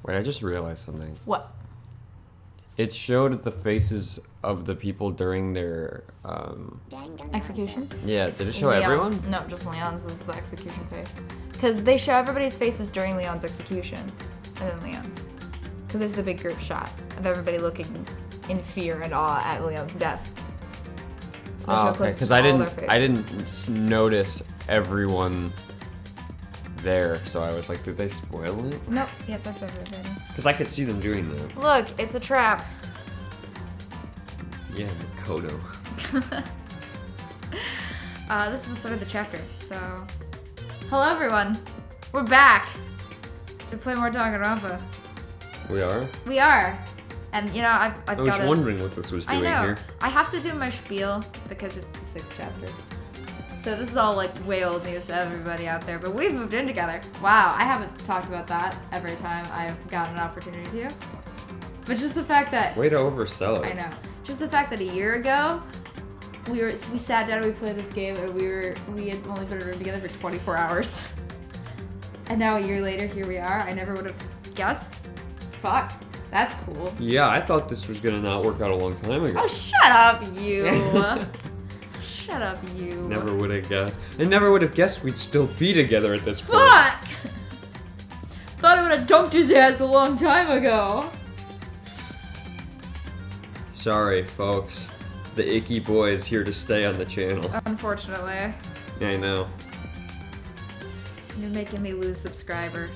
Wait, I just realized something. What? It showed the faces of the people during their, Executions? Yeah, did it show Leon's. everyone? No, just Leon's is the execution face. Because they show everybody's faces during Leon's execution. And then Leon's. Because there's the big group shot of everybody looking in fear and awe at Leon's death. So they show Okay, close-ups because of I all their didn't notice everyone there, so I was like, did they spoil it? Nope. Yep, that's everybody. Because I could see them doing that. Look, it's a trap. Yeah, Makoto. This is the start of the chapter, so... Hello, everyone. We're back to play more Danganronpa. We are? We are. And, you know, I've I got was wondering what this was doing I know. here. I have to do my spiel because it's the 6th chapter. So this is all, like, way old news to everybody out there, but we've moved in together. Wow, I haven't talked about that every time I've got an opportunity to. But just the fact that... Way to oversell it. I know. Just the fact that a year ago, we sat down and we played this game and we had only been in a room together for 24 hours. And now a year later, here we are. I never would have guessed. Fuck. That's cool. Yeah, I thought this was gonna not work out a long time ago. Oh, shut up, you. Shut up, you. Never would have guessed. I never would have guessed we'd still be together at this point. Fuck! Thought I would have dumped his ass a long time ago. Sorry, folks. The icky boy is here to stay on the channel. Unfortunately. Yeah, I know. You're making me lose subscriber.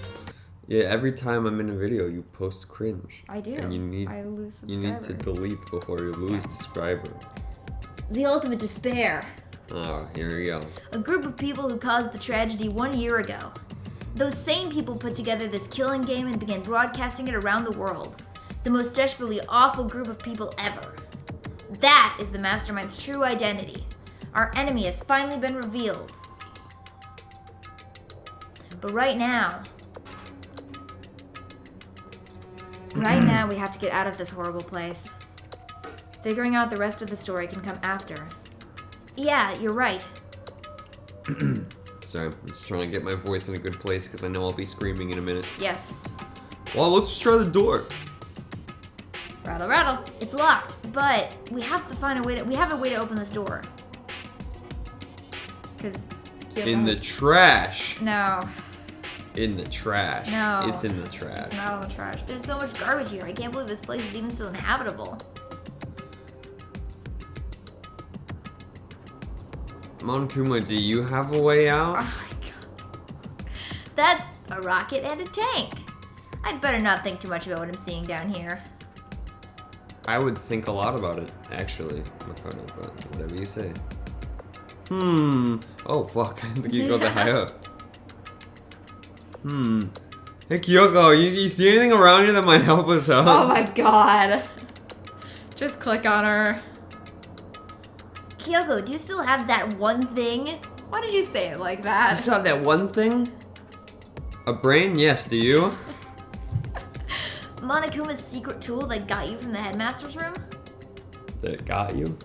Yeah, every time I'm in a video, you post cringe. I do. And I lose you subscriber. need to delete before you lose subscriber. The ultimate despair. Oh, here we go. A group of people who caused the tragedy 1 year ago. Those same people put together this killing game and began broadcasting it around the world. The most desperately awful group of people ever. That is the Mastermind's true identity. Our enemy has finally been revealed. But right now we have to get out of this horrible place. Figuring out the rest of the story can come after. Yeah, you're right. Sorry, I'm just trying to get my voice in a good place because I know I'll be screaming in a minute. Yes. Well, let's just try the door. Rattle, rattle. It's locked, but we have to find a way to... We have a way to open this door. Because... In the trash. No. In the trash. No. It's in the trash. It's not on the trash. There's so much garbage here. I can't believe this place is even still inhabitable. Monokuma, do you have a way out? Oh my god. That's a rocket and a tank. I'd better not think too much about what I'm seeing down here. I would think a lot about it, actually, Makoto, but whatever you say. Oh, fuck. I didn't think you'd go that high up. Hey, Kyoko, you see anything around here that might help us out? Oh my god. Just click on her. Kyoko, do you still have that one thing? Why did you say it like that? You still have that one thing? A brain? Yes, do you? Monokuma's secret tool that got you from the headmaster's room? That got you?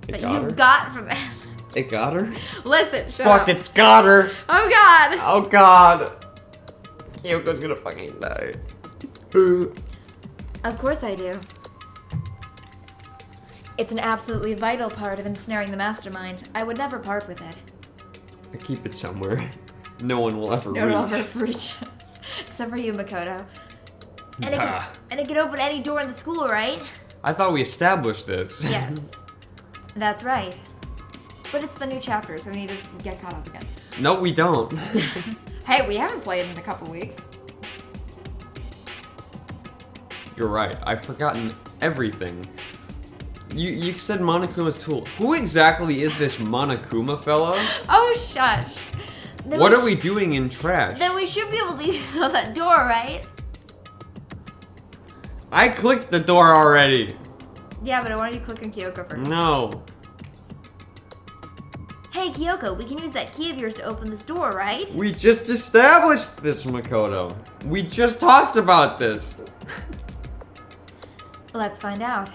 That you got from the headmaster's It got her? Listen, shut up. Fuck, it's got her! Oh god! Oh god! Kyoko's gonna fucking die. Of course I do. It's an absolutely vital part of ensnaring the mastermind. I would never part with it. I keep it somewhere. No one will ever No reach. one will ever reach. Except for you, Makoto. And it can open any door in the school, right? I thought we established this. Yes. That's right. But it's the new chapter, so we need to get caught up again. No, we don't. Hey, we haven't played in a couple weeks. You're right. I've forgotten everything. You said Monokuma's tool. Who exactly is this Monokuma fellow? Oh, shush. Then What are we doing in trash? Then we should be able to use that door, right? I clicked the door already. Yeah, but I wanted you to click on Kyoko first. No. Hey, Kyoko, we can use that key of yours to open this door, right? We just established this, Makoto. We just talked about this. Let's find out.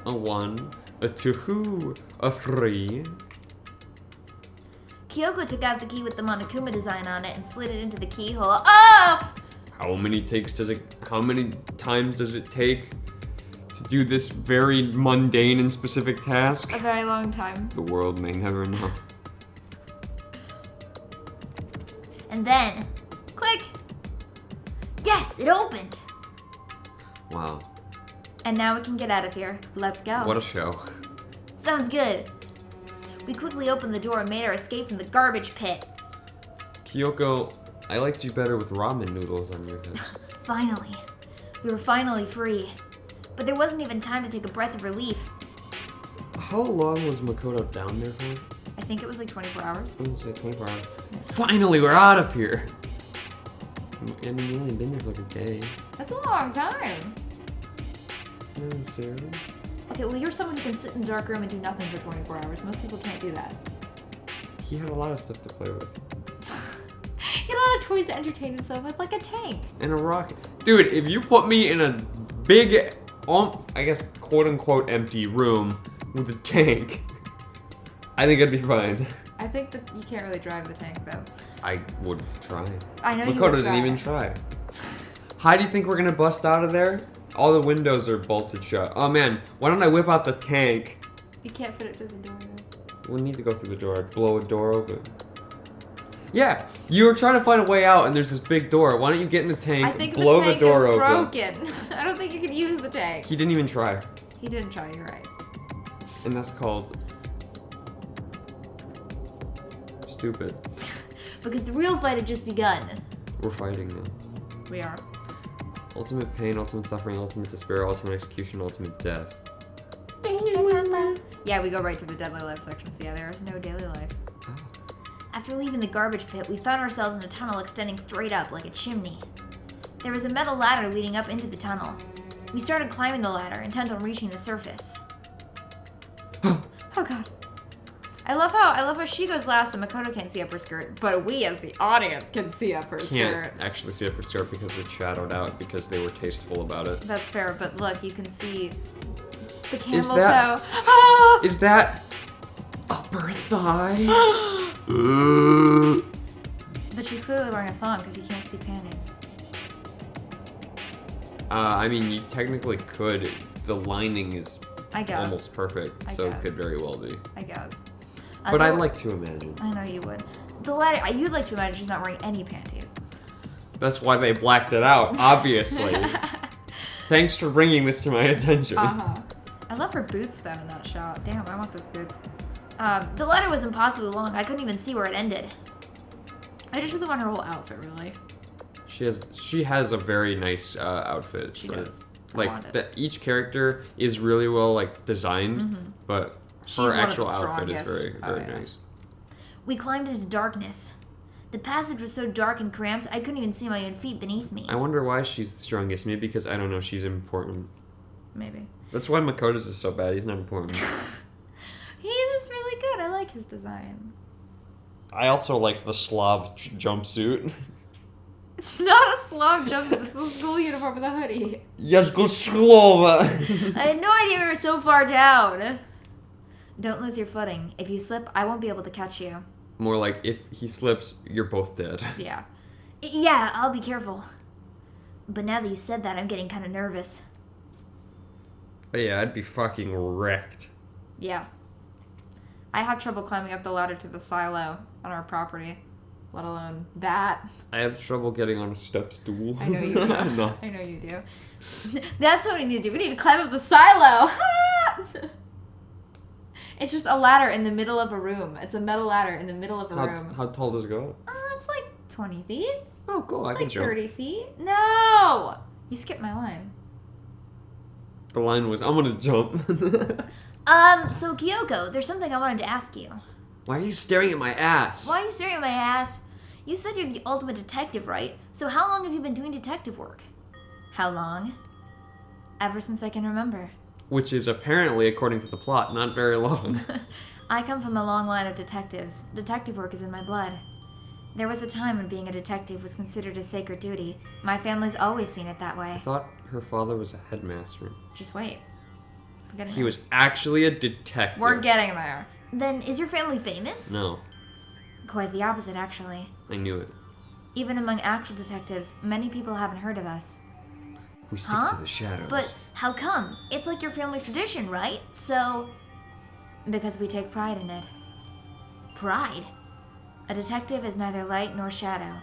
A 1, a 2, a 3. Kyoko took out the key with the Monokuma design on it and slid it into the keyhole. Oh! How many times does it take to do this very mundane and specific task? A very long time. The world may never know. And then, click! Yes, it opened! Wow. And now we can get out of here. Let's go. What a show. Sounds good. We quickly opened the door and made our escape from the garbage pit. Kyoko, I liked you better with ramen noodles on your head. Finally. We were finally free. But there wasn't even time to take a breath of relief. How long was Makoto down there for? I think it was like 24 hours. I was gonna say 24 hours. Finally, we're out of here! I mean, you only been there for like a day. That's a long time. Not necessarily. Okay, well, you're someone who can sit in a dark room and do nothing for 24 hours. Most people can't do that. He had a lot of stuff to play with. He had a lot of toys to entertain himself with, like a tank. And a rocket. Dude, if you put me in a big, I guess, quote-unquote empty room with a tank, I think I'd be fine. I think that you can't really drive the tank, though. I would try. I know you Makoto would didn't try. even try. How do you think we're gonna bust out of there? All the windows are bolted shut. Oh man, why don't I whip out the tank? You can't fit it through the door, though. We'll need to go through the door. Blow a door open. Yeah, you were trying to find a way out, and there's this big door. Why don't you get in the tank, I think blow the tank the door is open? broken. I don't think you can use the tank. He didn't even try, He didn't try, you're right. and that's called stupid. Because the real fight had just begun. We're fighting now. We are. Ultimate pain, ultimate suffering, ultimate despair, ultimate execution, ultimate death. Yeah, we go right to the deadly life section, so yeah, there is no daily life. Oh. After leaving the garbage pit, we found ourselves in a tunnel extending straight up like a chimney. There was a metal ladder leading up into the tunnel. We started climbing the ladder, intent on reaching the surface. Oh god. I love how she goes last and Makoto can't see up her skirt, but we as the audience can see up her Can't skirt. actually see up her skirt because it's shadowed out because they were tasteful about it. That's fair, but look, you can see the camel Is that- toe. Ah! Is that upper thigh? But she's clearly wearing a thong because you can't see panties. I mean, you technically could. The lining is I guess. almost perfect, I so it guess. could very well be. I guess. But I'd like to imagine. I know you would. The ladder, you'd like to imagine she's not wearing any panties. That's why they blacked it out, obviously. Thanks for bringing this to my attention. Uh-huh. I love her boots though in that shot. Damn, I want those boots. The ladder was impossibly long. I couldn't even see where it ended. I just really want her whole outfit, really. She has a very nice outfit. She does. I Like want it. that, each character is really well designed, but She's her one of the actual outfit is strongest. very Oh, yeah. nice. We climbed into darkness. The passage was so dark and cramped, I couldn't even see my own feet beneath me. I wonder why she's the strongest. Maybe because I don't know, she's important. Maybe. That's why Makoto's is so bad. He's not important. He's just really good. I like his design. I also like the Slav jumpsuit. It's not a Slav jumpsuit. It's the school uniform with a hoodie. Yes, go Slova. I had no idea we were so far down. Don't lose your footing. If you slip, I won't be able to catch you. More like if he slips, you're both dead. Yeah. Yeah, I'll be careful. But now that you said that, I'm getting kind of nervous. Yeah, I'd be fucking wrecked. Yeah. I have trouble climbing up the ladder to the silo on our property, let alone that. I have trouble getting on a step stool. I know you do. No. I know you do. That's what we need to do. We need to climb up the silo. It's just a ladder in the middle of a room. It's a metal ladder in the middle of a room. How tall does it go up? It's like 20 feet. Oh, cool. I It's can like jump. 30 feet. No! You skipped my line. The line was, I'm gonna jump. So Kyoko, there's something I wanted to ask you. Why are you staring at my ass? Why are you staring at my ass? You said you're the ultimate detective, right? So how long have you been doing detective work? How long? Ever since I can remember. Which is apparently, according to the plot, not very long. I come from a long line of detectives. Detective work is in my blood. There was a time when being a detective was considered a sacred duty. My family's always seen it that I way. thought her father was a headmaster. Just wait. We're getting He there. was actually a detective. We're getting there. Then, is your family famous? No, Quite the opposite, actually. I knew it. Even among actual detectives, many people haven't heard of us. We stick to the shadows. But how come? It's like your family tradition, right? So... Because we take pride in it. Pride? A detective is neither light nor shadow.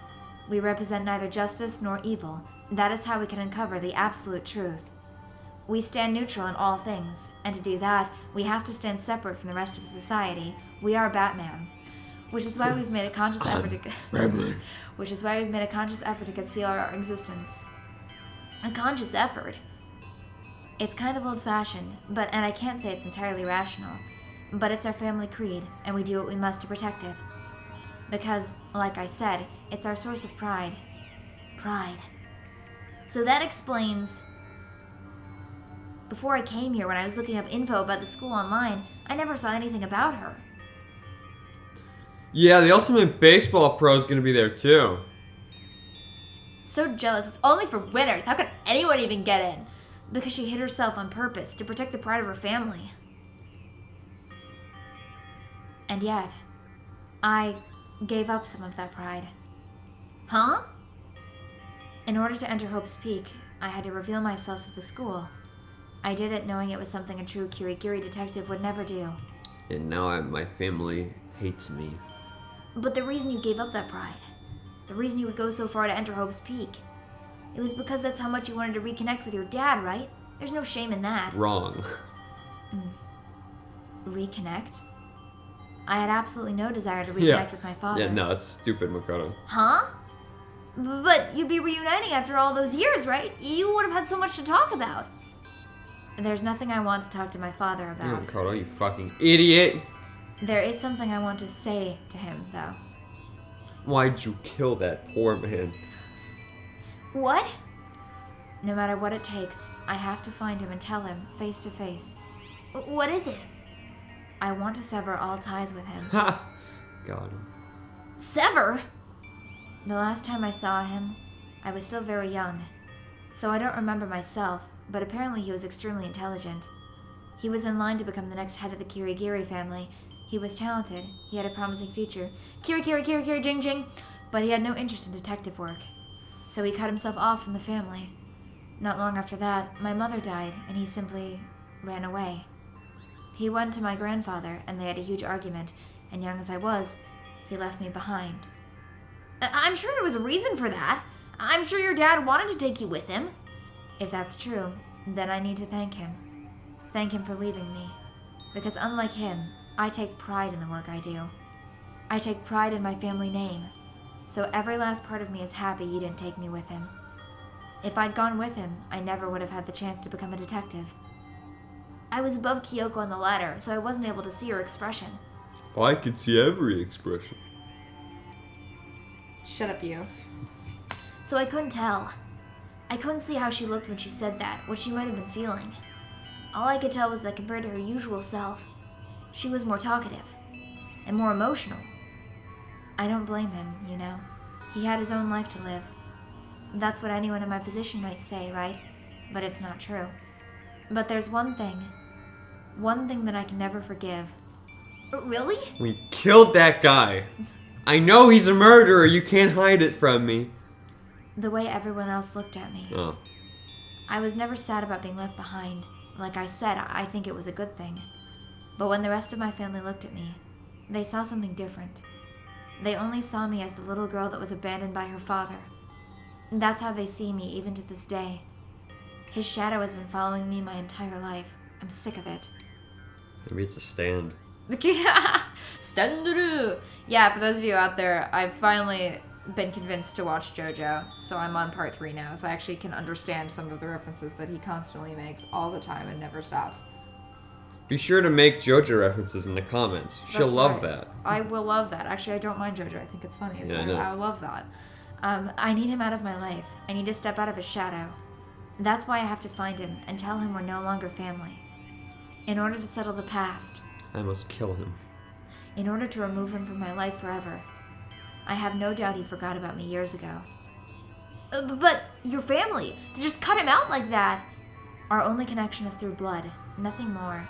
We represent neither justice nor evil. That is how we can uncover the absolute truth. We stand neutral in all things, and to do that, we have to stand separate from the rest of society. We are Batman. Which is why we've made a conscious effort to... Which is why we've made a conscious effort to conceal our existence. A conscious effort? It's kind of old-fashioned, and I can't say it's entirely rational. But it's our family creed, and we do what we must to protect it. Because, like I said, it's our source of pride. Pride. So that explains... Before I came here, when I was looking up info about the school online, I never saw anything about her. Yeah, the ultimate baseball pro is going to be there too. So jealous. It's only for winners. How could anyone even get in? Because she hid herself on purpose to protect the pride of her family. And yet, I gave up some of that pride. Huh? In order to enter Hope's Peak, I had to reveal myself to the school. I did it knowing it was something a true Kirigiri detective would never do. And now my family hates me. But the reason you gave up that pride, the reason you would go so far to enter Hope's Peak, it was because that's how much you wanted to reconnect with your dad, right? There's no shame in that. Wrong. Reconnect? I had absolutely no desire to reconnect with my father. Yeah, no, it's stupid, Makoto. Huh? But you'd be reuniting after all those years, right? You would have had so much to talk about. There's nothing I want to talk to my father about. Yeah, Makoto, you fucking idiot. There is something I want to say to him, though. Why'd you kill that poor man? What? No matter what it takes, I have to find him and tell him, face to face. What is it? I want to sever all ties with him. Ha! Got him. Sever? The last time I saw him, I was still very young, so I don't remember myself, but apparently he was extremely intelligent. He was in line to become the next head of the Kirigiri family. He was talented, he had a promising future. Kiri, jing, jing! But he had no interest in detective work, so he cut himself off from the family. Not long after that, my mother died, and he simply ran away. He went to my grandfather, and they had a huge argument, and young as I was, he left me behind. I'm sure there was a reason for that. I'm sure your dad wanted to take you with him. If that's true, then I need to thank him. Thank him for leaving me. Because unlike him, I take pride in the work I do. I take pride in my family name. So every last part of me is happy he didn't take me with him. If I'd gone with him, I never would have had the chance to become a detective. I was above Kyoko on the ladder, so I wasn't able to see her expression. Oh, I could see every expression. Shut up, you. So I couldn't tell. I couldn't see how she looked when she said that, what she might have been feeling. All I could tell was that compared to her usual self, she was more talkative and more emotional. I don't blame him, you know. He had his own life to live. That's what anyone in my position might say, right? But it's not true. But there's one thing that I can never forgive. Really? We killed that guy. I know he's a murderer. You can't hide it from me. The way everyone else looked at me. Oh. I was never sad about being left behind. Like I said, I think it was a good thing. But when the rest of my family looked at me, they saw something different. They only saw me as the little girl that was abandoned by her father. That's how they see me even to this day. His shadow has been following me my entire life. I'm sick of it. Maybe it's a stand. Standuru! Yeah, for those of you out there, I've finally been convinced to watch JoJo, so I'm on part 3 now, so I actually can understand some of the references that he constantly makes all the time and never stops. Be sure to make JoJo references in the comments. She'll love that. I will love that. Actually, I don't mind JoJo. I think it's funny. So Yeah, I love that. I need him out of my life. I need to step out of his shadow. That's why I have to find him and tell him we're no longer family. In order to settle the past. I must kill him. In order to remove him from my life forever. I have no doubt he forgot about me years ago. But your family, to just cut him out like that. Our only connection is through blood, nothing more.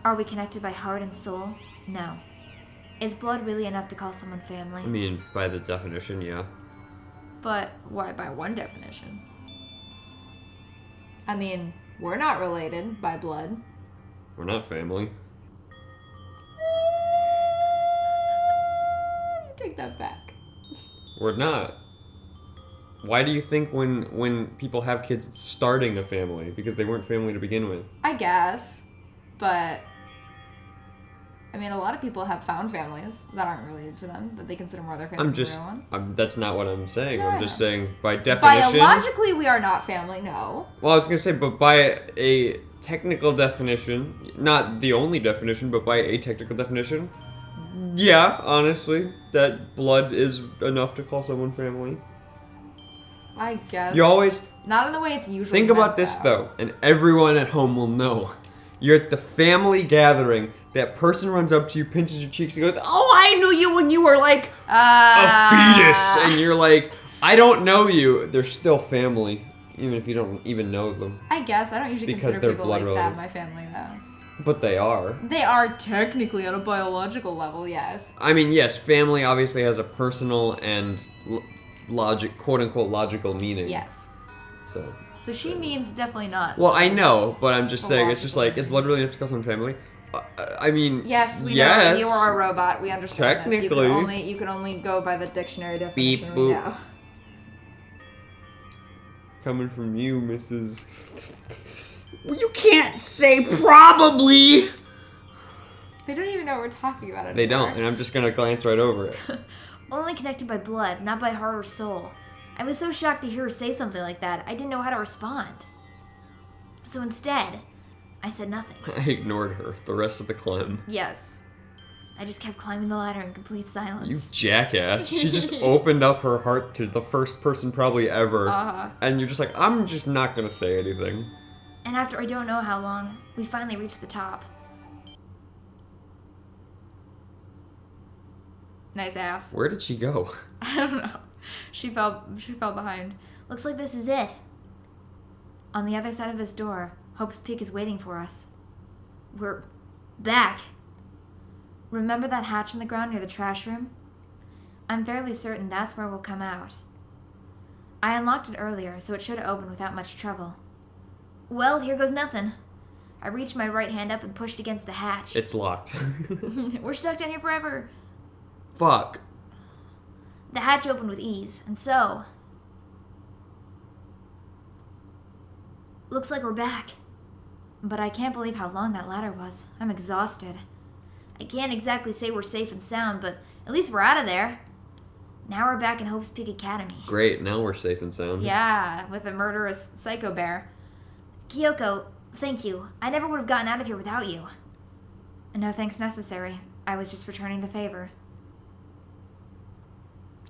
Are we connected by heart and soul? No. Is blood really enough to call someone family? I mean, by the definition, yeah. But why by one definition? I mean, we're not related by blood. We're not family. Take that back. We're not. Why do you think when people have kids, it's starting a family? Because they weren't family to begin with. I guess. But, I mean, a lot of people have found families that aren't related to them, that they consider more their family than their own. That's not what I'm saying. No, I'm just saying, by definition... Biologically, we are not family, no. Well, I was going to say, but by a technical definition, not the only definition, but by a technical definition, yeah, honestly, that blood is enough to call someone family. I guess. You always... Not in the way it's usually Think about this, though, and everyone at home will know. You're at the family gathering, that person runs up to you, pinches your cheeks, and goes, "Oh, I knew you when you were, like, a fetus!" And you're like, "I don't know you." They're still family, even if you don't even know them. I guess. I don't usually Because consider they're people blood like relatives. that my family, though. But they are. They are technically on a biological level, yes. I mean, yes, family obviously has a personal and logic, quote-unquote, logical meaning. Yes. So she means definitely not. Well, I know, but I'm just saying, it's just like, Biological. is blood really enough to call someone family? I mean, Yes, we yes. know you are a robot. We understand Technically. this. You can only go by the dictionary definition. Beep, we boop. know. Coming from you, Mrs. You can't say probably! They don't even know what we're talking about anymore. They don't, and I'm just gonna glance right over it. Only connected by blood, not by heart or soul. I was so shocked to hear her say something like that, I didn't know how to respond. So instead, I said nothing. I ignored her the rest of the climb. Yes. I just kept climbing the ladder in complete silence. You jackass. She just opened up her heart to the first person probably ever. And you're just like, I'm just not gonna say anything. And after I don't know how long, we finally reached the top. Nice ass. Where did she go? I don't know. She fell behind. Looks like this is it. On the other side of this door, Hope's Peak is waiting for us. We're back. Remember that hatch in the ground near the trash room? I'm fairly certain that's where we'll come out. I unlocked it earlier, so it should open without much trouble. Well, here goes nothing. I reached my right hand up and pushed against the hatch. It's locked. We're stuck down here forever. Fuck. The hatch opened with ease, and so... Looks like we're back. But I can't believe how long that ladder was. I'm exhausted. I can't exactly say we're safe and sound, but at least we're out of there. Now we're back in Hope's Peak Academy. Great, now we're safe and sound. Yeah, with a murderous psycho bear. Kyoko, thank you. I never would have gotten out of here without you. No thanks necessary. I was just returning the favor.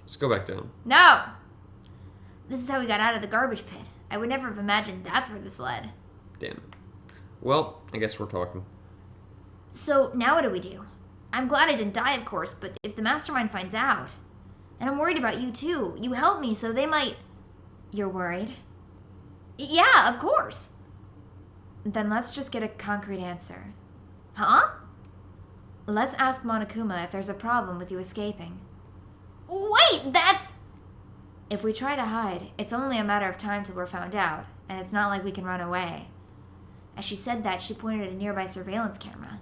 Let's go back down. No! This is how we got out of the garbage pit. I would never have imagined that's where this led. Damn it. Well, I guess we're talking. So, now what do we do? I'm glad I didn't die, of course, but if the mastermind finds out... And I'm worried about you, too. You helped me, so they might... You're worried? Yeah, of course. Then let's just get a concrete answer. Huh? Let's ask Monokuma if there's a problem with you escaping. Wait, that's... If we try to hide, it's only a matter of time till we're found out, and it's not like we can run away. As she said that, she pointed at a nearby surveillance camera.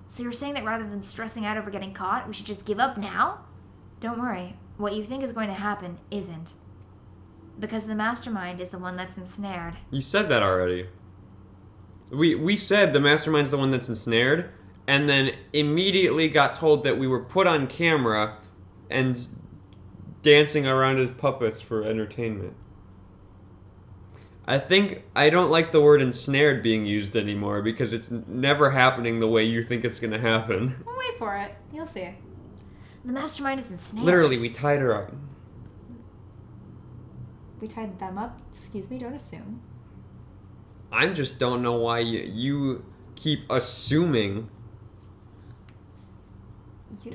So you're saying that rather than stressing out over getting caught, we should just give up now? Don't worry. What you think is going to happen isn't. Because the mastermind is the one that's ensnared. You said that already. We said the mastermind's the one that's ensnared, and then immediately got told that we were put on camera and dancing around as puppets for entertainment. I don't like the word ensnared being used anymore because it's never happening the way you think it's gonna happen. We'll wait for it. You'll see. The mastermind is ensnared. Literally, we tied her up. We tied them up? Excuse me, don't assume. I just don't know why you keep assuming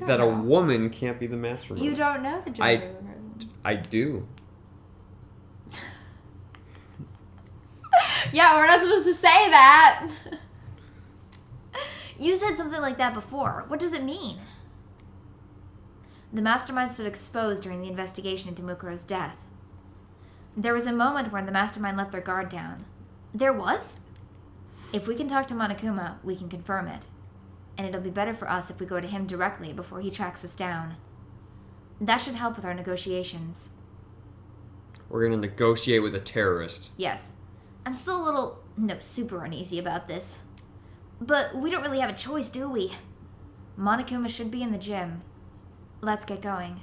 that a woman can't be the mastermind. You don't know the gender of the person. I do. Yeah, we're not supposed to say that. You said something like that before. What does it mean? The mastermind stood exposed during the investigation into Mukuro's death. There was a moment when the mastermind let their guard down. There was? If we can talk to Monokuma, we can confirm it. And it'll be better for us if we go to him directly before he tracks us down. That should help with our negotiations. We're gonna negotiate with a terrorist. Yes. I'm still a little, super uneasy about this. But we don't really have a choice, do we? Monokuma should be in the gym. Let's get going.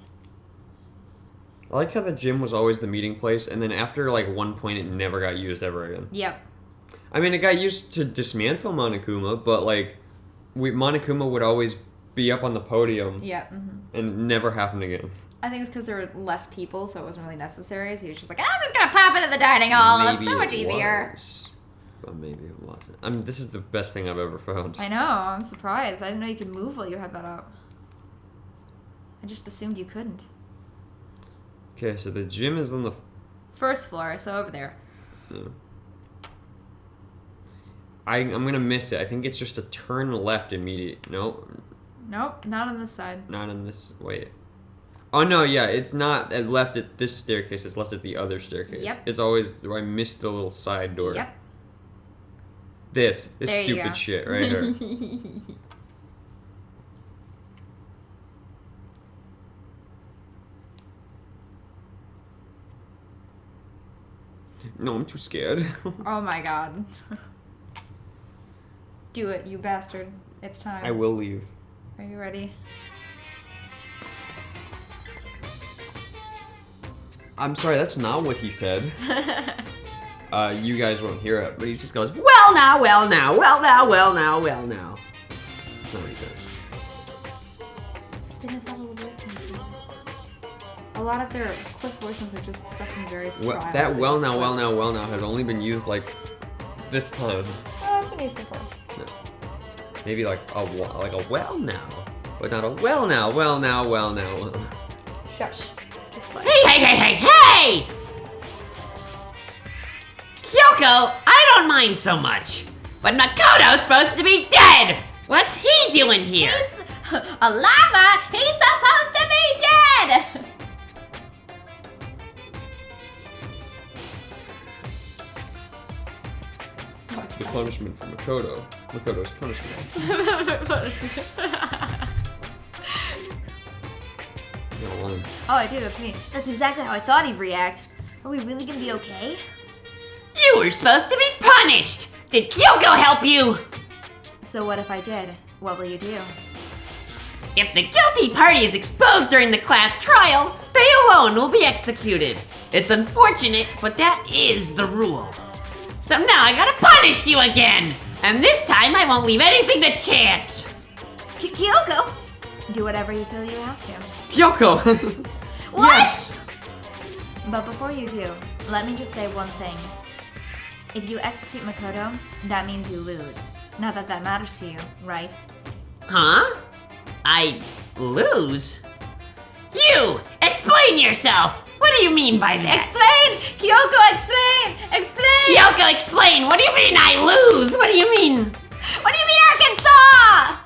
I like how the gym was always the meeting place, and then after, one point, it never got used ever again. Yep. I mean, it got used to dismantle Monokuma, but, Monokuma would always be up on the podium. Yep. Mm-hmm. And it never happened again. I think it's because there were less people, so it wasn't really necessary. So he was just like, I'm just going to pop into the dining hall. It's so much easier. But maybe it wasn't. I mean, this is the best thing I've ever found. I know. I'm surprised. I didn't know you could move while you had that up. I just assumed you couldn't. Okay, so the gym is on the... first floor, so over there. Yeah. I'm going to miss it. I think it's just a turn left immediate. Nope, not on this side. Not on this... Wait. Oh, no, yeah, it's not left at this staircase. It's left at the other staircase. Yep. It's always... I missed the little side door. Yep. This there stupid shit right here. No, I'm too scared. Oh my god. Do it, you bastard. It's time. I will leave. Are you ready? I'm sorry, that's not what he said. You guys won't hear it, but he just goes, well now, well now, well now, well now, well now. That's not what he says. A lot of their quick voices are just stuff from various trials. That well now, well now, well now has only been used this time. Oh, it's been used before. No. Maybe a well now, but not a well now, well now, well now. Shush. Just play. Hey! Kyoko, I don't mind so much, but Makoto's supposed to be dead! What's he doing here? He's a llama! He's supposed to be dead! The punishment for Makoto. Makoto's punishment. No line. Oh, I do. That's me. That's exactly how I thought he'd react. Are we really gonna be okay? You were supposed to be punished! Did Kyoko help you? So what if I did? What will you do? If the guilty party is exposed during the class trial, they alone will be executed. It's unfortunate, but that is the rule. So now I gotta punish you again! And this time I won't leave anything to chance! Kyoko! Do whatever you feel you have to. Kyoko! What? Yes! But before you do, let me just say one thing. If you execute Makoto, that means you lose. Not that that matters to you, right? Huh? I lose? You! Explain yourself! What do you mean by that? Explain! Kyoko, explain! Explain! Kyoko, explain! What do you mean I lose? What do you mean? What do you mean, Arkansas?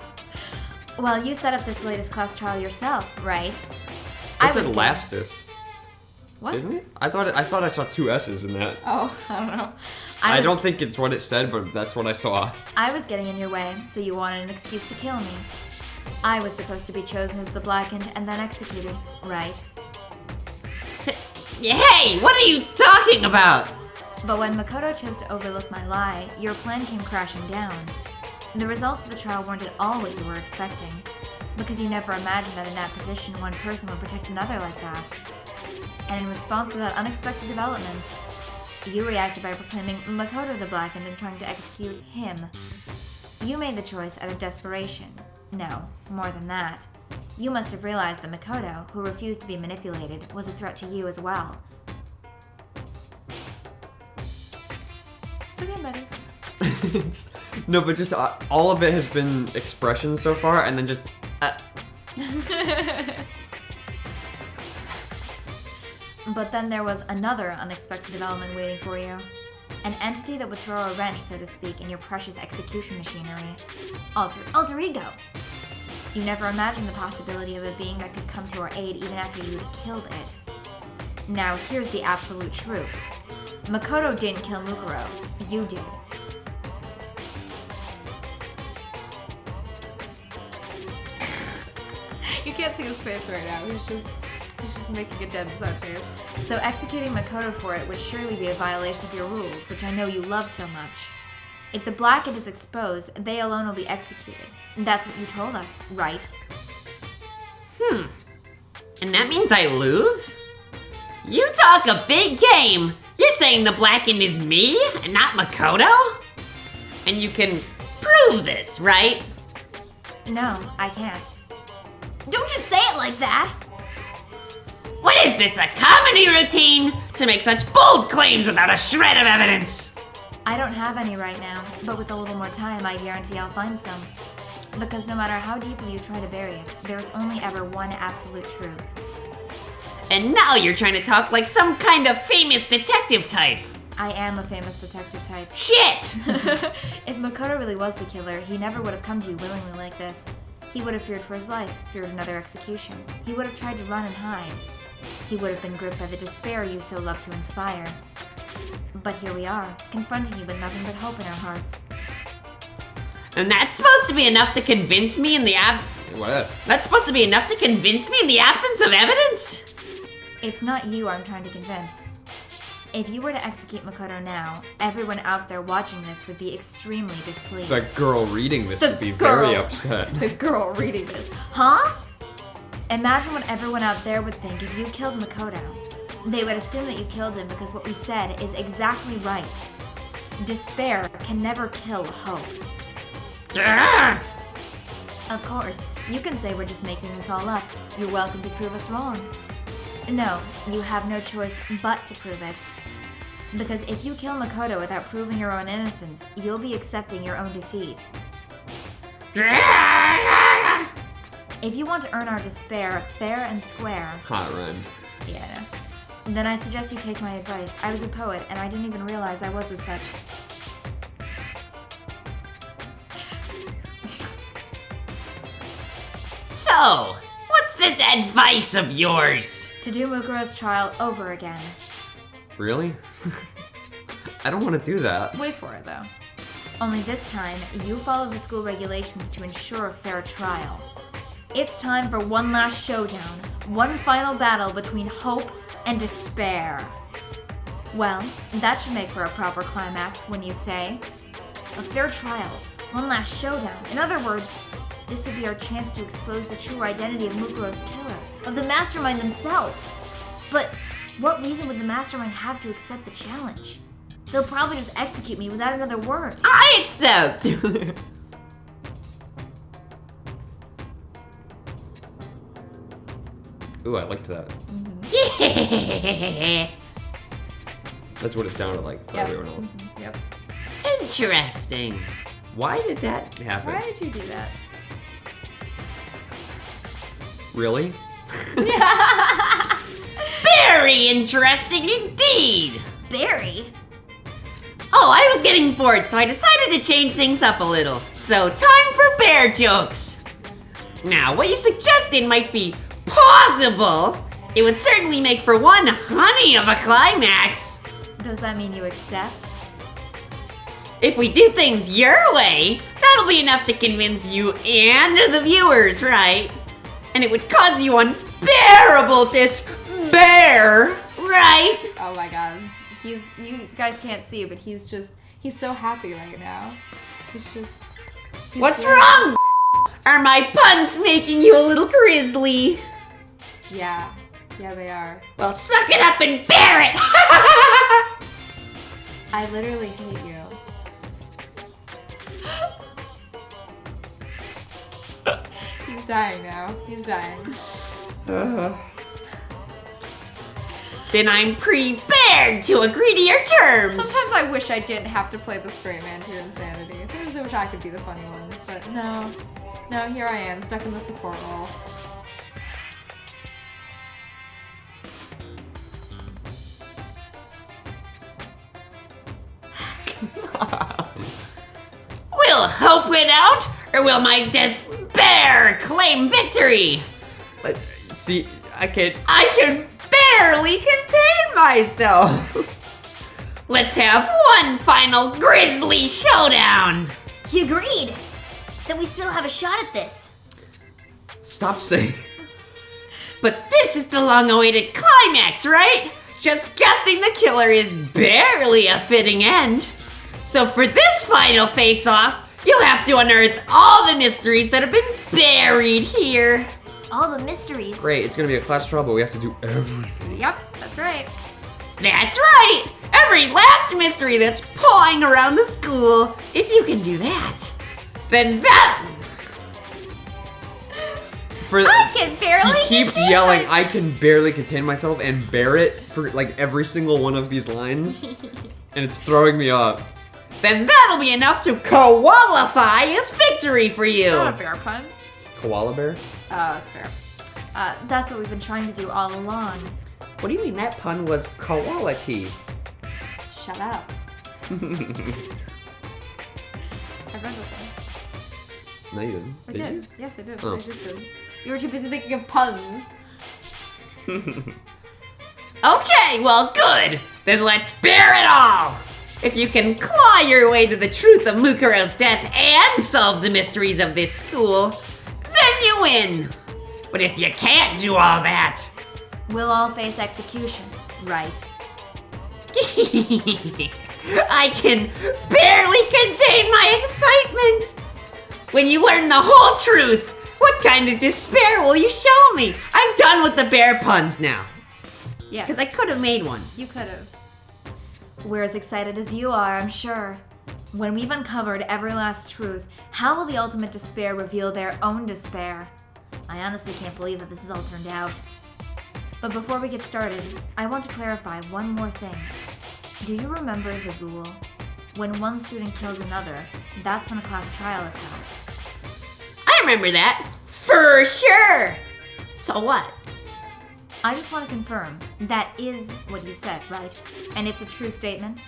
Well, you set up this latest class trial yourself, right? It said lastest. What? Isn't it? I thought I saw two S's in that. Oh, I don't know. I don't think it's what it said, but that's what I saw. I was getting in your way, so you wanted an excuse to kill me. I was supposed to be chosen as the blackened and then executed, right? Hey, what are you talking about? But when Makoto chose to overlook my lie, your plan came crashing down. The results of the trial weren't at all what you were expecting, because you never imagined that in that position one person would protect another like that. And in response to that unexpected development, you reacted by proclaiming Makoto the blackened and trying to execute him. You made the choice out of desperation. No, more than that. You must have realized that Makoto, who refused to be manipulated, was a threat to you as well. It's okay, buddy. No, but just all of it has been expression so far, and then just. But then there was another unexpected development waiting for you. An entity that would throw a wrench, so to speak, in your precious execution machinery. Alter ego! You never imagined the possibility of a being that could come to our aid even after you'd killed it. Now, here's the absolute truth. Makoto didn't kill Mukuro. You did. You can't see his face right now. He's just making a dead inside face. So executing Makoto for it would surely be a violation of your rules, which I know you love so much. If the Blackhead is exposed, they alone will be executed. That's what you told us, right? And that means I lose? You talk a big game! You're saying the Blackened is me and not Makoto? And you can prove this, right? No, I can't. Don't just say it like that! What is this, a comedy routine? To make such bold claims without a shred of evidence? I don't have any right now, but with a little more time, I guarantee I'll find some. Because no matter how deeply you try to bury it, there's only ever one absolute truth. And now you're trying to talk like some kind of famous detective type. I am a famous detective type. Shit! If Makoto really was the killer, he never would have come to you willingly like this. He would have feared for his life, feared another execution. He would have tried to run and hide. He would have been gripped by the despair you so love to inspire. But here we are, confronting you with nothing but hope in our hearts. And that's supposed to be enough to convince me in the What? That's supposed to be enough to convince me in the absence of evidence? It's not you I'm trying to convince. If you were to execute Makoto now, everyone out there watching this would be extremely displeased. The girl reading this would be very upset. The girl reading this. Huh? Imagine what everyone out there would think if you killed Makoto. They would assume that you killed him because what we said is exactly right. Despair can never kill hope. Ugh! Of course, you can say we're just making this all up. You're welcome to prove us wrong. No, you have no choice but to prove it. Because if you kill Makoto without proving your own innocence, you'll be accepting your own defeat. If you want to earn our despair fair and square... Hot run. Yeah, I know. Then I suggest you take my advice. I was a poet, and I didn't even realize I was as such. So, what's this advice of yours? To do Mukuro's trial over again. Really? I don't want to do that. Wait for it, though. Only this time, you follow the school regulations to ensure a fair trial. It's time for one last showdown, one final battle between hope and despair. Well, that should make for a proper climax, wouldn't you say? A fair trial, one last showdown. In other words, this would be our chance to expose the true identity of Mukuro's killer, of the mastermind themselves. But what reason would the mastermind have to accept the challenge? They'll probably just execute me without another word. I accept! Ooh, I liked that. That's what it sounded like for everyone else. Yep. Interesting. Why did that happen? Why did you do that? Really? Very interesting indeed! Barry? Oh, I was getting bored, so I decided to change things up a little. So, time for bear jokes! Now, what you suggested might be plausible. It would certainly make for one honey of a climax. Does that mean you accept? If we do things your way, that'll be enough to convince you and the viewers, right? And it would cause you unbearable despair, right? Oh my god. You guys can't see, but he's so happy right now. He's What's wrong? Are my puns making you a little grizzly? Yeah, they are. Well, suck it up and bear it! I literally hate you. He's dying now. He's dying. Then I'm prepared to agree to your terms. Sometimes I wish I didn't have to play the straight man to your insanity. Sometimes I wish I could be the funny one, but no. No, here I am, stuck in the support role. Will hope win out, or will my despair claim victory? See, I can bear barely contain myself. Let's have one final grisly showdown. He agreed. Then we still have a shot at this. Stop saying. But this is the long-awaited climax, right? Just guessing the killer is barely a fitting end. So for this final face-off, you'll have to unearth all the mysteries that have been buried here. All the mysteries. Great, it's gonna be a class trial, but we have to do everything. Yep, that's right. That's right! Every last mystery that's pawing around the school. If you can do that, then that... I can barely He keeps contain yelling, myself. I can barely contain myself, and bear it for like every single one of these lines. And it's throwing me off. Then that'll be enough to qualify as victory for you. Not a bear pun. Koala bear? Oh, that's fair. That's what we've been trying to do all along. What do you mean that pun was quality? Shut up. I read this one. No, you didn't. I Did did. you? Yes, I did. Oh. I just did. You were too busy thinking of puns. Okay, well, good. Then let's bear it all. If you can claw your way to the truth of Mukuro's death and solve the mysteries of this school, then you win. But if you can't do all that, We'll all face execution, right? I can barely contain my excitement. When you learn the whole truth, what kind of despair will you show me? I'm done with the bear puns now. Yeah, Because I could have made one. you could have. We're as excited as you are, I'm sure. When we've uncovered every last truth, how will the ultimate despair reveal their own despair? I honestly can't believe that this has all turned out. But before we get started, I want to clarify one more thing. Do you remember the rule? When one student kills another, that's when a class trial is held. I remember that. For sure. So what? I just want to confirm, that is what you said, right? And it's a true statement?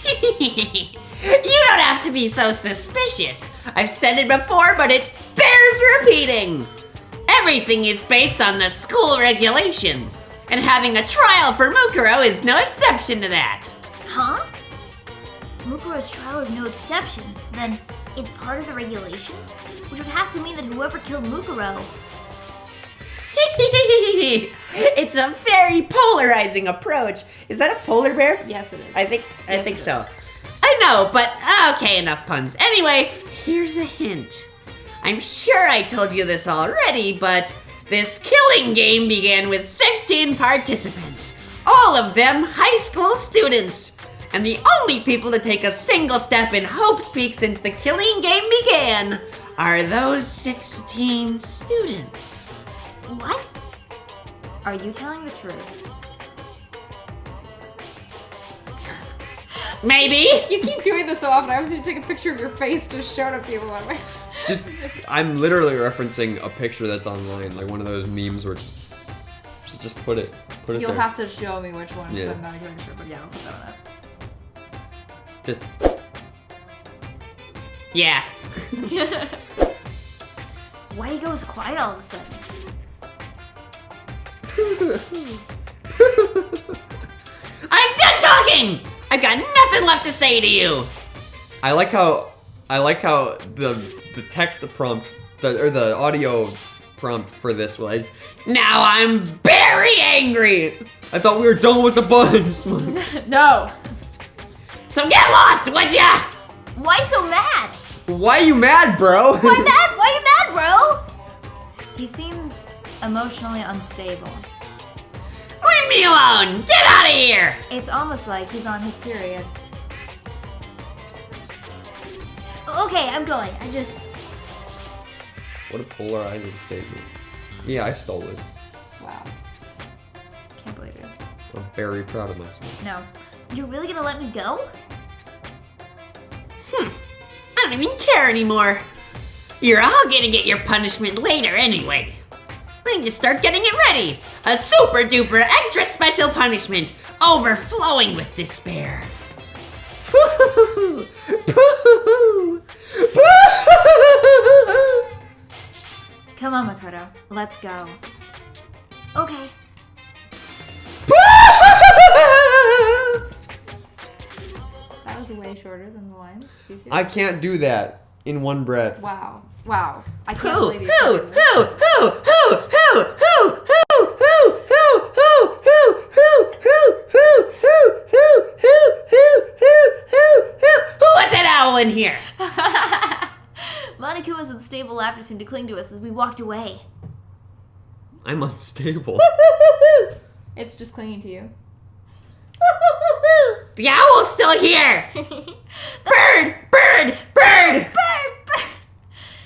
You don't have to be so suspicious. I've said it before, but it bears repeating. Everything is based on the school regulations, and having a trial for Mukuro is no exception to that. Huh? Mukuro's trial is no exception. Then it's part of the regulations? Which would have to mean that whoever killed Mukuro... It's a very polarizing approach. Is that a polar bear? Yes, it is. I think it so. is. I know, but okay, enough puns. Anyway, here's a hint. I'm sure I told you this already, but this killing game began with 16 participants, all of them high school students. And the only people to take a single step in Hope's Peak since the killing game began are those 16 students. What? Are you telling the truth? Maybe. You keep doing this so often. I was going to take a picture of your face to show to people. I'm literally referencing a picture that's online, like one of those memes where it's just put it You'll there. have to show me which one, because Yeah. I'm not exactly sure, but yeah, I'll put that on it. Just Yeah. Why do you go so quiet all of a sudden? I'm done talking! I've got nothing left to say to you! I like how the text prompt or the audio prompt for this was, Now I'm very angry! I thought we were done with the buns. No! So get lost, would ya? Why so mad? Why you mad, bro? Why mad? Why you mad, bro? He seems emotionally unstable. Leave me alone! Get out of here! It's almost like he's on his period. Okay, I'm going. What a polarizing statement. Yeah, I stole it. Wow. Can't believe it. I'm very proud of myself. No. You're really gonna let me go? I don't even care anymore. You're all gonna get your punishment later anyway. We need to start getting it ready. A super duper extra special punishment, overflowing with despair. Come on, Makoto. Let's go. Okay. That was way shorter than the line. Excuse you. I can't do that in one breath. Wow. Wow. I can't Who? believe you. Who? said that. Who let that owl in here? Monokuma's unstable laughter seemed to cling to us as we walked away. I'm unstable. It's just clinging to you. The owl's still here. Bird! Bird! Bird!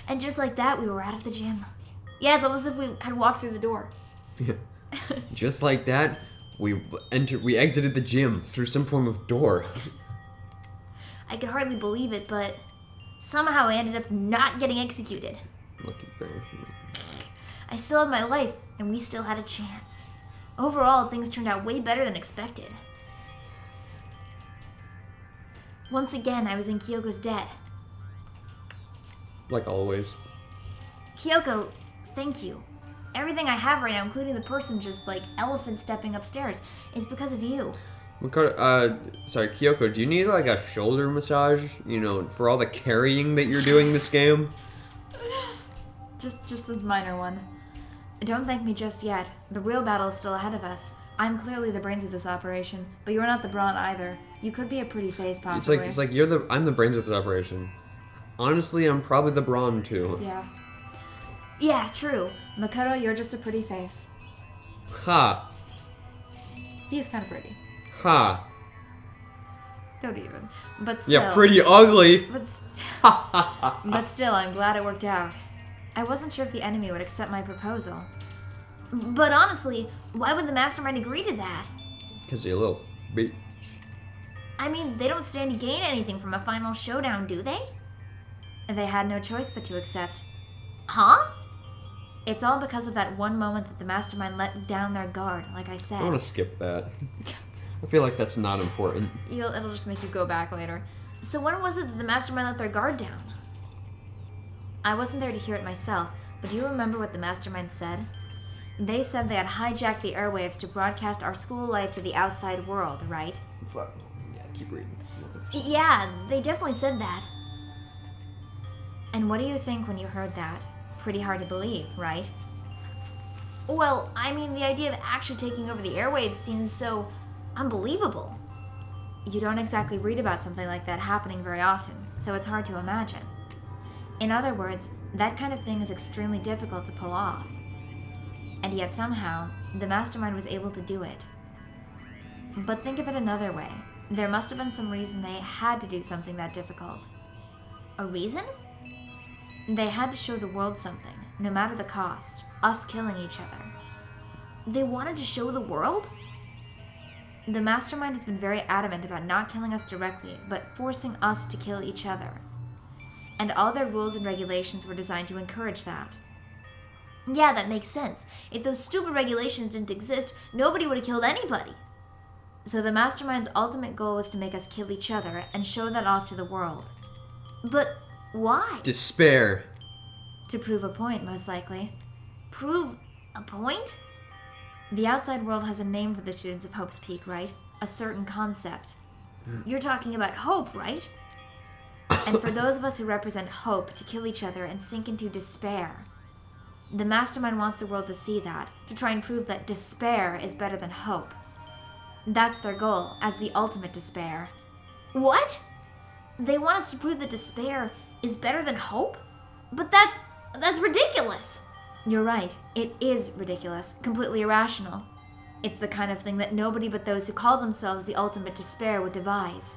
And just like that, we were out of the gym. Yeah, it's almost as if we had walked through the door. Yeah. Just like that, we exited the gym through some form of door. I could hardly believe it, but somehow I ended up not getting executed. Lucky bear. I still had my life, and we still had a chance. Overall, things turned out way better than expected. Once again, I was in Kyoko's debt. Like always. Kyoko, thank you. Everything I have right now, including the person just like elephant stepping upstairs, is because of you. Sorry, Kyoko, do you need like a shoulder massage? You know, for all the carrying that you're doing this game? Just a minor one. Don't thank me just yet. The real battle is still ahead of us. I'm clearly the brains of this operation, but you're not the brawn either. You could be a pretty face, possibly. It's like I'm the brains of this operation. Honestly, I'm probably the brawn too. Yeah. Yeah, true. Makoto, you're just a pretty face. Ha. He is kind of pretty. Ha. Don't even. But still. Yeah, pretty ugly. But still, I'm glad it worked out. I wasn't sure if the enemy would accept my proposal. But honestly, why would the mastermind agree to that? Because you're a little bitch. I mean, they don't stand to gain anything from a final showdown, do they? They had no choice but to accept. Huh? It's all because of that one moment that the mastermind let down their guard, like I said. I want to skip that. I feel like that's not important. It'll just make you go back later. So when was it that the mastermind let their guard down? I wasn't there to hear it myself, but do you remember what the mastermind said? They said they had hijacked the airwaves to broadcast our school life to the outside world, right? Fuck. Yeah, keep reading. Yeah, they definitely said that. And what do you think when you heard that? Pretty hard to believe, right? Well, I mean, the idea of actually taking over the airwaves seems so unbelievable. You don't exactly read about something like that happening very often, so it's hard to imagine. In other words, that kind of thing is extremely difficult to pull off. And yet somehow, the mastermind was able to do it. But think of it another way. There must have been some reason they had to do something that difficult. A reason? They had to show the world something, no matter the cost. Us killing each other. They wanted to show the world? The mastermind has been very adamant about not killing us directly, but forcing us to kill each other. And all their rules and regulations were designed to encourage that. Yeah, that makes sense. If those stupid regulations didn't exist, nobody would have killed anybody. So the mastermind's ultimate goal was to make us kill each other and show that off to the world. But why? Despair. To prove a point, most likely. Prove a point? The outside world has a name for the students of Hope's Peak, right? A certain concept. You're talking about hope, right? And for those of us who represent hope, to kill each other and sink into despair. The mastermind wants the world to see that, to try and prove that despair is better than hope. That's their goal, as the ultimate despair. What? They want us to prove that despair is better than hope? But that's ridiculous! You're right. It is ridiculous. Completely irrational. It's the kind of thing that nobody but those who call themselves the ultimate despair would devise.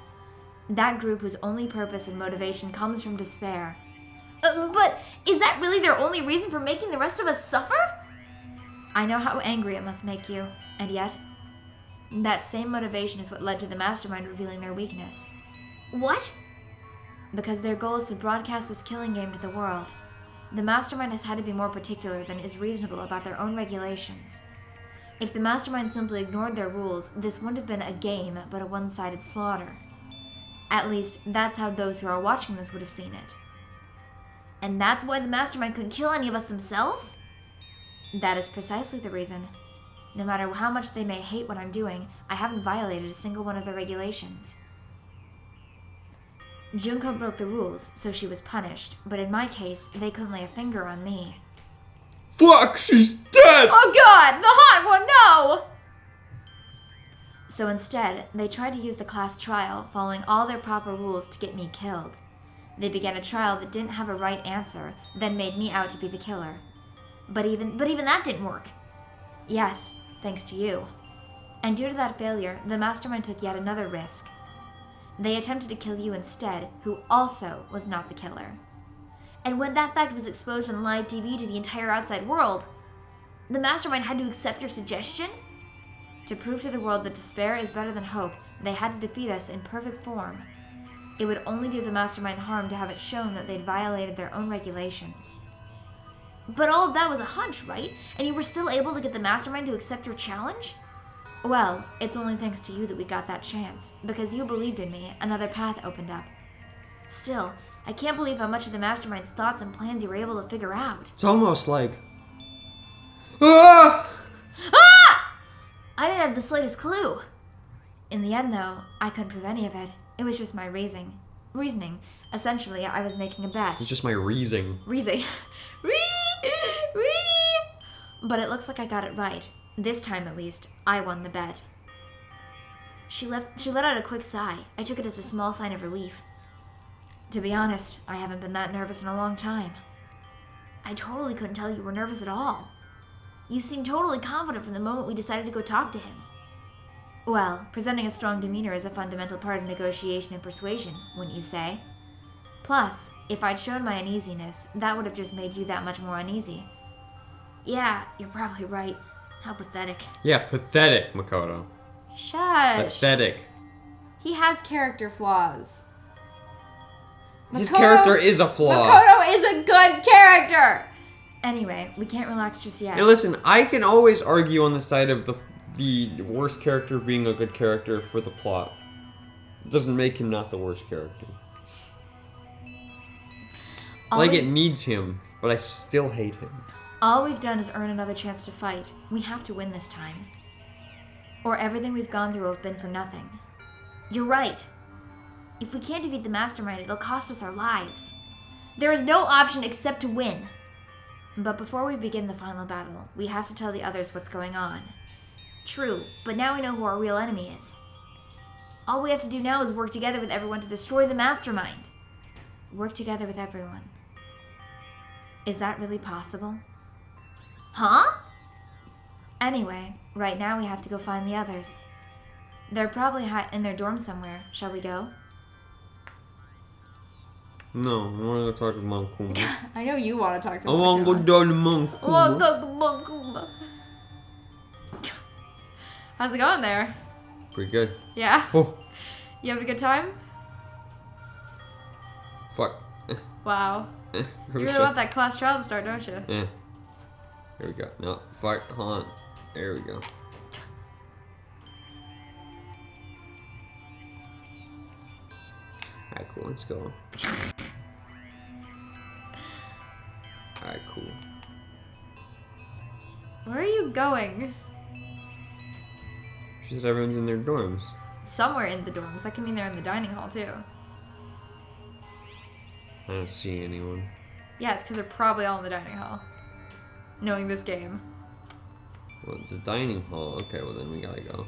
That group whose only purpose and motivation comes from despair. But is that really their only reason for making the rest of us suffer? I know how angry it must make you, and yet, that same motivation is what led to the mastermind revealing their weakness. What? Because their goal is to broadcast this killing game to the world. The mastermind has had to be more particular than is reasonable about their own regulations. If the mastermind simply ignored their rules, this wouldn't have been a game, but a one-sided slaughter. At least, that's how those who are watching this would have seen it. And that's why the mastermind couldn't kill any of us themselves? That is precisely the reason. No matter how much they may hate what I'm doing, I haven't violated a single one of the regulations. Junko broke the rules, so she was punished, but in my case, they couldn't lay a finger on me. Fuck, she's dead! Oh god, the hot one, no! So instead, they tried to use the class trial, following all their proper rules to get me killed. They began a trial that didn't have a right answer, then made me out to be the killer. But even that didn't work. Yes, thanks to you. And due to that failure, the mastermind took yet another risk. They attempted to kill you instead, who also was not the killer. And when that fact was exposed on live TV to the entire outside world, the mastermind had to accept your suggestion? To prove to the world that despair is better than hope, they had to defeat us in perfect form. It would only do the mastermind harm to have it shown that they'd violated their own regulations. But all of that was a hunch, right? And you were still able to get the mastermind to accept your challenge? Well, it's only thanks to you that we got that chance. Because you believed in me, another path opened up. Still, I can't believe how much of the mastermind's thoughts and plans you were able to figure out. It's almost like... Ah! Ah! I didn't have the slightest clue. In the end, though, I couldn't prove any of it. It was just my reasoning. Essentially, I was making a bet. It's just my reasoning. But it looks like I got it right. This time, at least, I won the bet. She let out a quick sigh. I took it as a small sign of relief. To be honest, I haven't been that nervous in a long time. I totally couldn't tell you were nervous at all. You seemed totally confident from the moment we decided to go talk to him. Well, presenting a strong demeanor is a fundamental part of negotiation and persuasion, wouldn't you say? Plus, if I'd shown my uneasiness, that would have just made you that much more uneasy. Yeah, you're probably right. How pathetic. Yeah, pathetic, Makoto. Shush. Pathetic. He has character flaws. His character is a flaw. Makoto is a good character! Anyway, we can't relax just yet. Hey, listen, I can always argue on the side of the worst character being a good character for the plot. It doesn't make him not the worst character. It needs him, but I still hate him. All we've done is earn another chance to fight. We have to win this time. Or everything we've gone through will have been for nothing. You're right. If we can't defeat the mastermind, it'll cost us our lives. There is no option except to win. But before we begin the final battle, we have to tell the others what's going on. True, but now we know who our real enemy is. All we have to do now is work together with everyone to destroy the mastermind. Work together with everyone. Is that really possible? Huh? Anyway, right now we have to go find the others. They're probably in their dorm somewhere. Shall we go? No, I want to go talk to Monokuma. I know you want to talk to I want to go down to Monokuma. I want to talk to Monokuma. How's it going there? Pretty good. Yeah? Oh, You having a good time? fuck. Wow. You really want that class trial to start, don't you? Yeah. Here we go. No, fuck. Hold on. There we go. Alright, cool. Let's go. Alright, cool. Where are you going? She said everyone's in their dorms. Somewhere in the dorms. That can mean they're in the dining hall, too. I don't see anyone. Yeah, it's because they're probably all in the dining hall. Knowing this game. Well, the dining hall. Okay, well then we gotta go.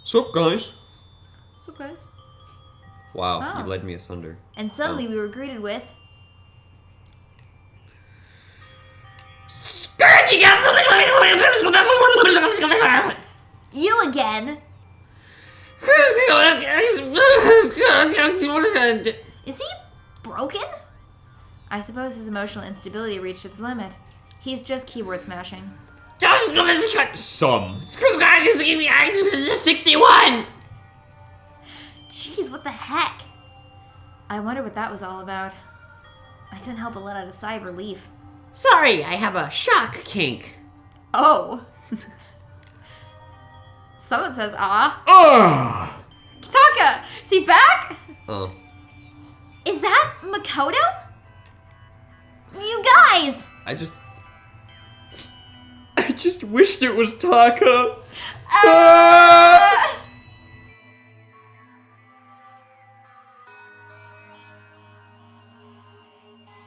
Sup, guys? So, guys. Wow, Oh. you led me asunder. And suddenly we were greeted with... You again? Is he broken? I suppose his emotional instability reached its limit. He's just keyboard smashing. Some. 61! Jeez, what the heck? I wonder what that was all about. I couldn't help but let out a sigh of relief. Sorry, I have a shock kink. Oh. Someone says, ah. Ugh! Kitaka! Is he back? Oh. Is that Makoto? You guys! I just... just wished it was Taka. Ah!